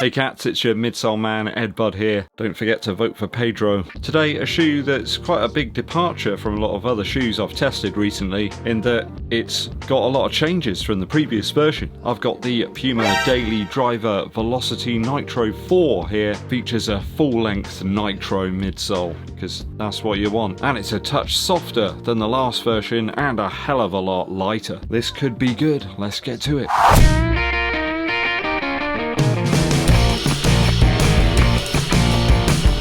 Hey cats, it's your Midsole man, EDDBUD here. Don't forget to vote for Pedro. Today, a shoe that's quite a big departure from a lot of other shoes I've tested recently, in that it's got a lot of changes from the previous version. I've got the Puma Daily Driver Velocity Nitro 4 here. Features a full-length Nitro midsole, because that's what you want. And it's a touch softer than the last version and a hell of a lot lighter. This could be good. Let's get to it.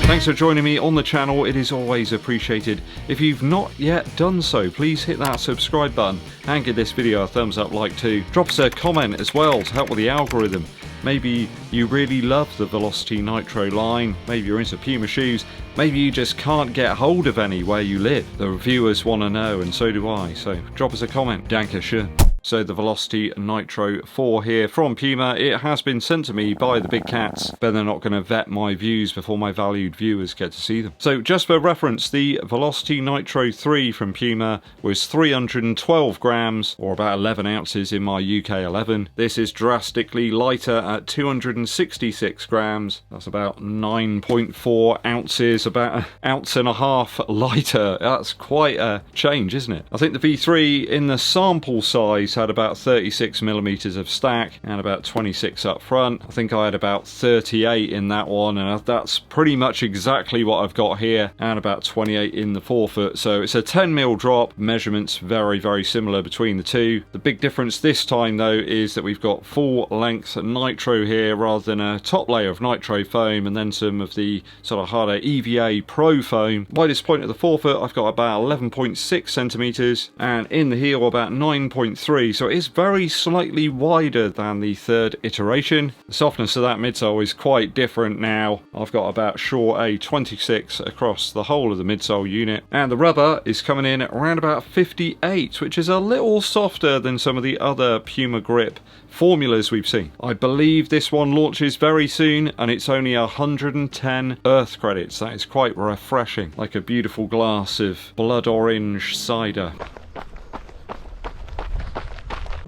Thanks for joining me on the channel, it is always appreciated. If you've not yet done so, please hit that subscribe button and give this video a thumbs up like too. Drop us a comment as well to help with the algorithm. Maybe you really love the Velocity Nitro line, maybe you're into Puma shoes, maybe you just can't get hold of any where you live. The reviewers want to know, and so do I, so drop us a comment. Dankeschön. So the Velocity Nitro 4 here from Puma, it has been sent to me by the big cats, but they're not going to vet my views before my valued viewers get to see them. So just for reference, the Velocity Nitro 3 from Puma was 312 grams, or about 11 ounces in my UK 11. This is drastically lighter at 266 grams. That's about 9.4 ounces, about an ounce and a half lighter. That's quite a change, isn't it? I think the V3 in the sample size had about 36 millimeters of stack and about 26 up front. I think I had about 38 in that one, and that's pretty much exactly what I've got here, and about 28 in the forefoot. So it's a 10mm drop. Measurements very similar between the two. The big difference this time though is that we've got full length nitro here rather than a top layer of nitro foam and then some of the sort of harder EVA Pro foam. Widest point of the forefoot I've got about 11.6 centimeters, and in the heel about 9.3. So it is very slightly wider than the third iteration. The softness of that midsole is quite different now. I've got about a 26 across the whole of the midsole unit, and the rubber is coming in around about 58, which is a little softer than some of the other Puma grip formulas we've seen. I believe this one launches very soon, and it's only 110 Earth credits. That is quite refreshing, like a beautiful glass of blood orange cider.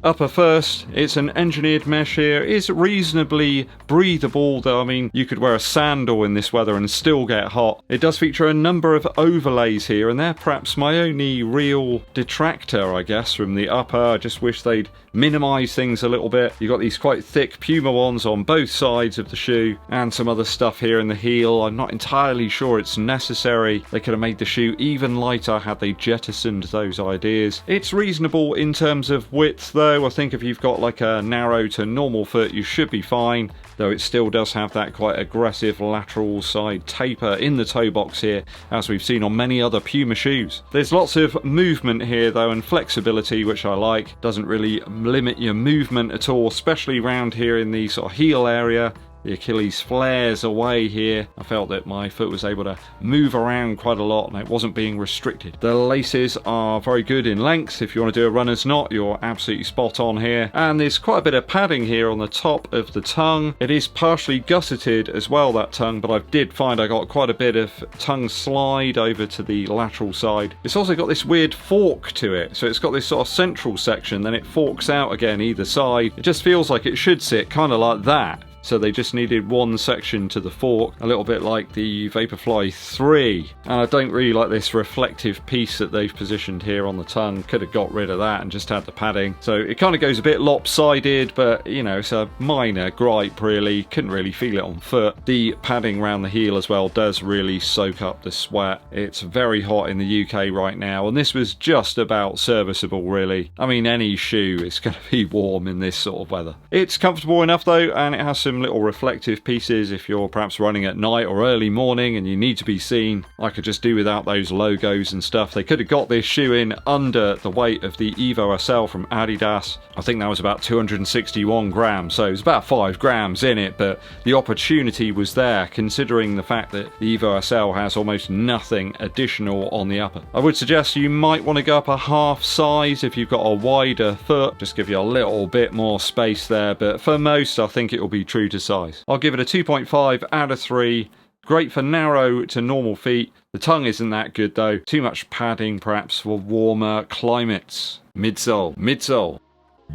Upper first, it's an engineered mesh here. It's reasonably breathable, though. I mean, you could wear a sandal in this weather and still get hot. It does feature a number of overlays here, and they're perhaps my only real detractor, I guess, from the upper. I just wish they'd minimise things a little bit. You've got these quite thick Puma ones on both sides of the shoe, and some other stuff here in the heel. I'm not entirely sure it's necessary. They could have made the shoe even lighter had they jettisoned those ideas. It's reasonable in terms of width, though. I think if you've got like a narrow to normal foot, you should be fine, though it still does have that quite aggressive lateral side taper in the toe box here, as we've seen on many other Puma shoes. There's lots of movement here though, and flexibility, which I like. Doesn't really limit your movement at all, especially around here in the sort of heel area. The Achilles flares away here. I felt that my foot was able to move around quite a lot and it wasn't being restricted. The laces are very good in length. If you want to do a runner's knot, you're absolutely spot on here. And there's quite a bit of padding here on the top of the tongue. It is partially gusseted as well, that tongue, but I did find I got quite a bit of tongue slide over to the lateral side. It's also got this weird fork to it. So it's got this sort of central section, then it forks out again either side. It just feels like it should sit kind of like that. So they just needed one section to the fork, a little bit like the Vaporfly 3. And I don't really like this reflective piece that they've positioned here on the tongue. Could have got rid of that and just had the padding. So it kind of goes a bit lopsided, but you know, it's a minor gripe really. Couldn't really feel it on foot. The padding around the heel as well does really soak up the sweat. It's very hot in the UK right now, and this was just about serviceable really. I mean, any shoe is going to be warm in this sort of weather. It's comfortable enough though, and it has some little reflective pieces if you're perhaps running at night or early morning and you need to be seen. I could just do without those logos and stuff. They could have got this shoe in under the weight of the Evo SL from Adidas. I think that was about 261 grams, so it was about 5 grams in it, but the opportunity was there considering the fact that the Evo SL has almost nothing additional on the upper. I would suggest you might want to go up a half size if you've got a wider foot, just give you a little bit more space there, but for most I think it will be true to size. I'll give it a 2.5 out of 3. Great for narrow to normal feet. The tongue isn't that good though. Too much padding perhaps for warmer climates. Midsole. Midsole.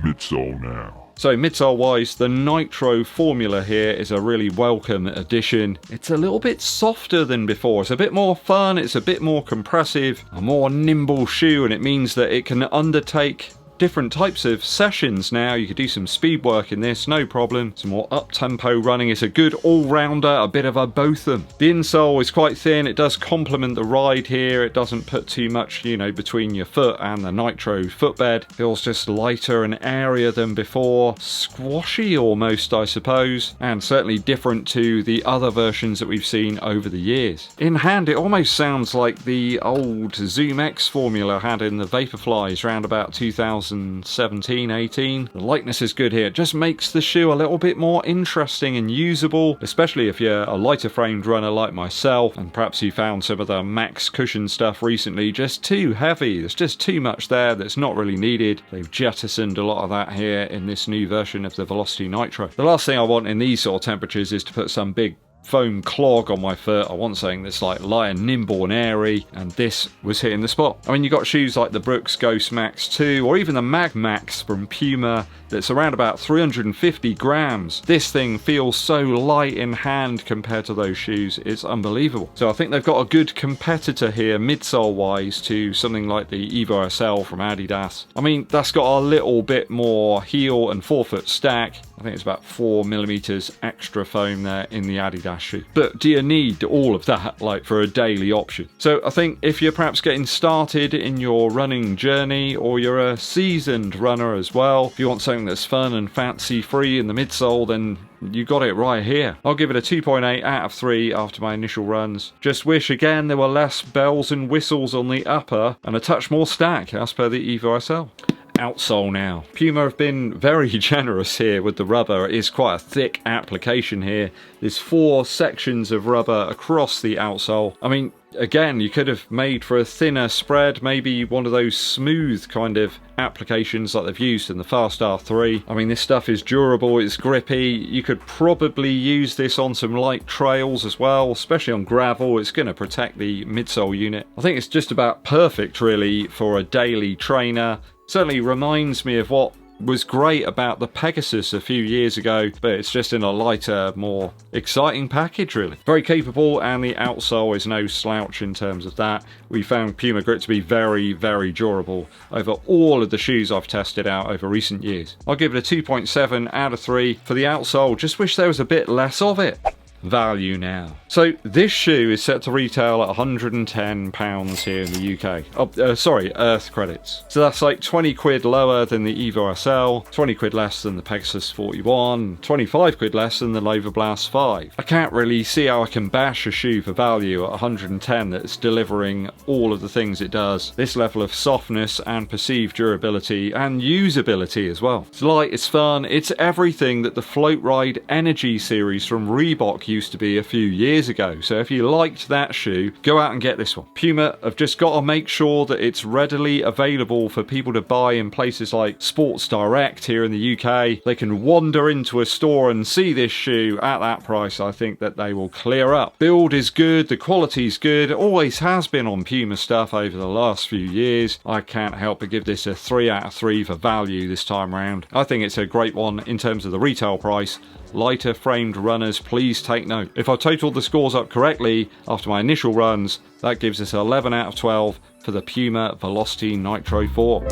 Midsole now. So midsole wise, the Nitro formula here is a really welcome addition. It's a little bit softer than before. It's a bit more fun, it's a bit more compressive, a more nimble shoe, and it means that it can undertake different types of sessions now. You could do some speed work in this, no problem. Some more up-tempo running. It's a good all-rounder, a bit of a botham. The insole is quite thin. It does complement the ride here. It doesn't put too much, you know, between your foot and the Nitro footbed. Feels just lighter and airier than before. Squashy almost, I suppose. And certainly different to the other versions that we've seen over the years. In hand, it almost sounds like the old Zoom X formula had in the Vaporflies around about 2017-18. The lightness is good here. It just makes the shoe a little bit more interesting and usable, especially if you're a lighter framed runner like myself, and perhaps you found some of the max cushion stuff recently just too heavy. There's just too much there that's not really needed. They've jettisoned a lot of that here in this new version of the Velocity Nitro. The last thing I want in these sort of temperatures is to put some big foam clog on my foot. I want something that's like light and nimble and airy, and this was hitting the spot. I mean, you got shoes like the Brooks Ghost Max 2 or even the Mag Max from Puma that's around about 350 grams. This thing feels so light in hand compared to those shoes. It's unbelievable. So I think they've got a good competitor here midsole wise to something like the Evo SL from Adidas. I mean, that's got a little bit more heel and forefoot stack. I think it's about 4mm extra foam there in the Adidas shoe. But do you need all of that, like, for a daily option? So I think if you're perhaps getting started in your running journey, or you're a seasoned runner as well, if you want something that's fun and fancy free in the midsole, then you got it right here. I'll give it a 2.8 out of 3 after my initial runs. Just wish again there were less bells and whistles on the upper and a touch more stack as per the Evo SL. Outsole now. Puma have been very generous here with the rubber. It is quite a thick application here. There's 4 sections of rubber across the outsole. I mean, again, you could have made for a thinner spread, maybe one of those smooth kind of applications like they've used in the Fast R3. I mean, this stuff is durable, it's grippy. You could probably use this on some light trails as well, especially on gravel. It's going to protect the midsole unit. I think it's just about perfect really for a daily trainer. Certainly reminds me of what was great about the Pegasus a few years ago, but it's just in a lighter, more exciting package really. Very capable, and the outsole is no slouch in terms of that. We found Puma Grip to be very, very durable over all of the shoes I've tested out over recent years. I'll give it a 2.7 out of 3 for the outsole. Just wish there was a bit less of it. Value now. So this shoe is set to retail at £110 here in the UK. Sorry, Earth credits. So that's like 20 quid lower than the Evo SL, 20 quid less than the Pegasus 41, 25 quid less than the Laver Blast 5. I can't really see how I can bash a shoe for value at 110 that's delivering all of the things it does. This level of softness and perceived durability and usability as well. It's light, it's fun, it's everything that the Float Ride Energy series from Reebok used to be a few years ago. So if you liked that shoe, go out and get this one. Puma have just got to make sure that it's readily available for people to buy in places like Sports Direct here in the UK. They can wander into a store and see this shoe at that price. I think that they will clear up. Build is good, the quality is good, it always has been on Puma stuff over the last few years. I can't help but give this a 3 out of 3 for value this time around. I think it's a great one in terms of the retail price. Lighter framed runners, please take note. If I totaled the scores up correctly after my initial runs, that gives us 11 out of 12 for the Puma Velocity Nitro 4.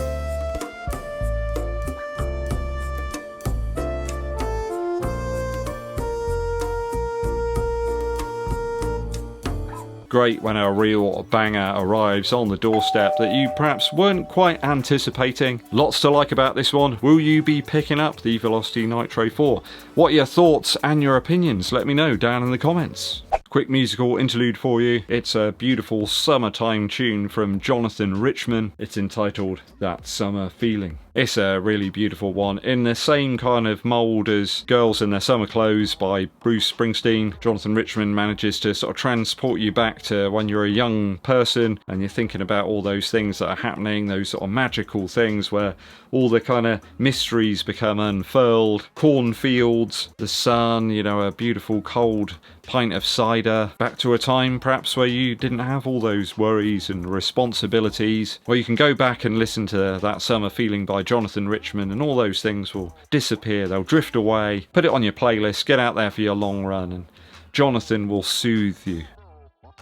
Great when a real banger arrives on the doorstep that you perhaps weren't quite anticipating. Lots to like about this one. Will you be picking up the Velocity Nitro 4? What are your thoughts and your opinions? Let me know down in the comments. Quick musical interlude for you. It's a beautiful summertime tune from Jonathan Richman. It's entitled That Summer Feeling. It's a really beautiful one, in the same kind of mould as Girls in Their Summer Clothes by Bruce Springsteen. Jonathan Richman manages to sort of transport you back to when you're a young person and you're thinking about all those things that are happening, those sort of magical things where all the kind of mysteries become unfurled. Cornfields, the sun, you know, a beautiful cold pint of cider reminder back to a time perhaps where you didn't have all those worries and responsibilities, where you can go back and listen to That Summer Feeling by Jonathan Richman, and all those things will disappear, they'll drift away. Put it on your playlist, get out there for your long run, and Jonathan will soothe you.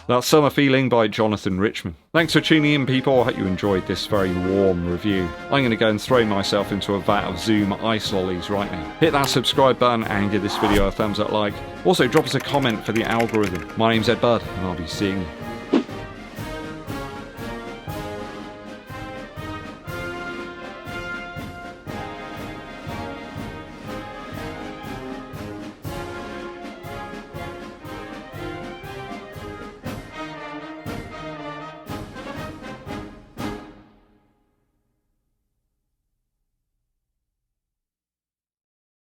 That Summer Feeling by Jonathan Richman. Thanks for tuning in, people. I hope you enjoyed this very warm review. I'm going to go and throw myself into a vat of Zoom ice lollies right now. Hit that subscribe button and give this video a thumbs up like. Also, drop us a comment for the algorithm. My name's EDDBUD, and I'll be seeing you